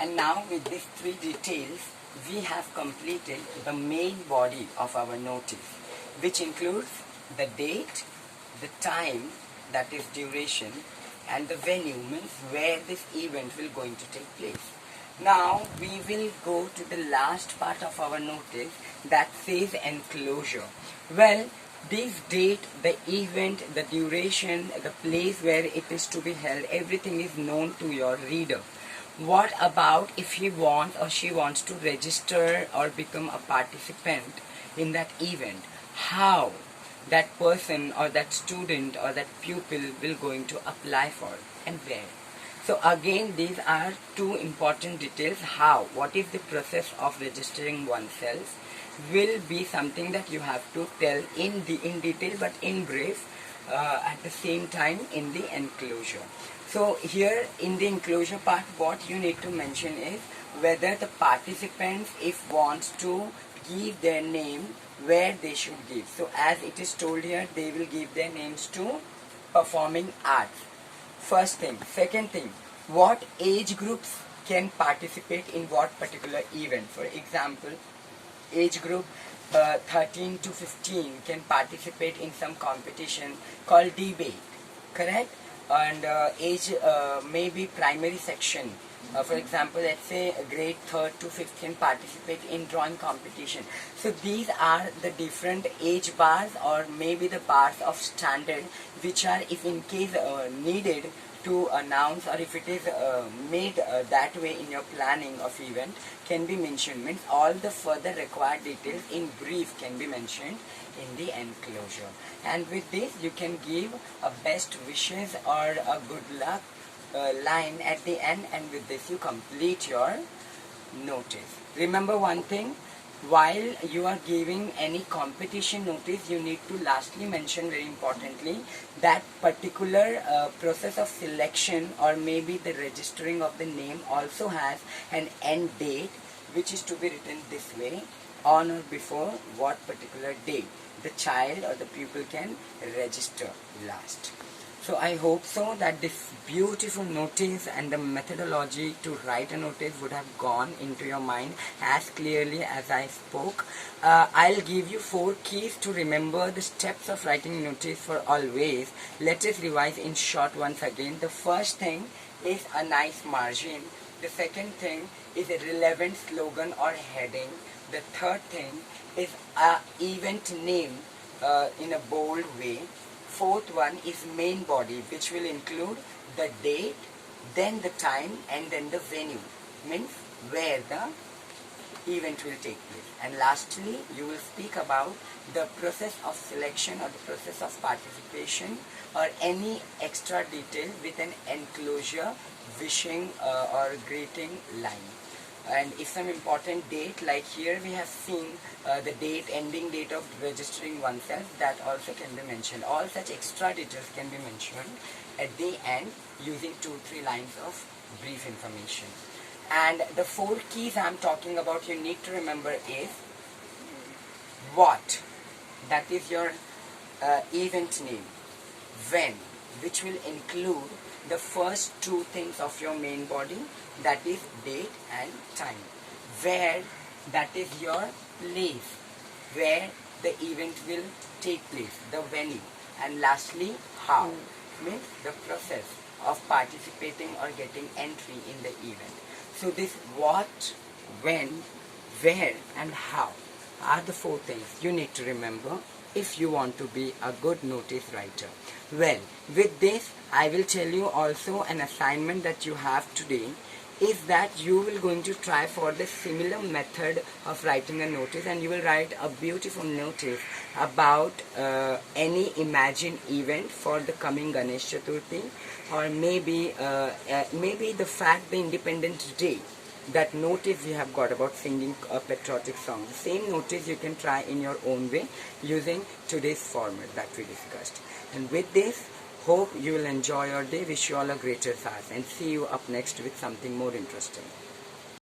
And now with these three details, we have completed the main body of our notice, which includes the date, the time, that is duration, and the venue, means where this event will going to take place. Now we will go to the last part of our notice, that says enclosure. Well, this date, the event, the duration, the place where it is to be held, everything is known to your reader. What about if he wants or she wants to register or become a participant in that event? How that person or that student or that pupil will going to apply for and where? So again, these are two important details. How, what is the process of registering oneself will be something that you have to tell in detail, but in brief, at the same time in the enclosure. So here in the enclosure part, what you need to mention is whether the participants, if wants to give their name, where they should give. So as it is told here, they will give their names to performing arts. First thing. Second thing, what age groups can participate in what particular event. For example, age group 13 to 15 can participate in some competition called debate, correct? And age maybe primary section, for example, let's say grade 3rd to 5th can participate in drawing competition. So these are the different age bars or maybe the bars of standard, which are, if in case needed to announce, or if it is made that way in your planning of event, can be mentioned. Means all the further required details in brief can be mentioned in the enclosure. And with this you can give a best wishes or a good luck line at the end, and with this you complete your notice. Remember one thing, while you are giving any competition notice, you need to lastly mention very importantly that particular process of selection or maybe the registering of the name also has an end date, which is to be written this way: on or before what particular date the child or the pupil can register last. So I hope so that this beautiful notice and the methodology to write a notice would have gone into your mind as clearly as I spoke. I'll give you 4 keys to remember the steps of writing notice for always. Let us revise in short once again. The first thing is a nice margin. The second thing is a relevant slogan or heading. The third thing is an event name in a bold way. Fourth one is main body, which will include the date, then the time, and then the venue, means where the event will take place. And lastly, you will speak about the process of selection or the process of participation or any extra detail with an enclosure, wishing or greeting line. And if some important date, like here we have seen the date, ending date of registering oneself, that also can be mentioned. All such extra details can be mentioned at the end using 2-3 lines of brief information. And the 4 keys I am talking about you need to remember is what, that is your event name, when, which will include the first 2 things of your main body, that is date and time, where, that is your place where the event will take place, the venue, and lastly how, means the process of participating or getting entry in the event. So this what, when, where and how are the 4 things you need to remember if you want to be a good notice writer. Well, with this I will tell you also an assignment that you have today is that you will going to try for the similar method of writing a notice, and you will write a beautiful notice about any imagined event for the coming Ganesh Chaturthi, or maybe the fact the Independence Day. That notice we have got about singing a patriotic song. The same notice you can try in your own way using today's format that we discussed. And with this, hope you will enjoy your day. Wish you all a greater fast, and see you up next with something more interesting.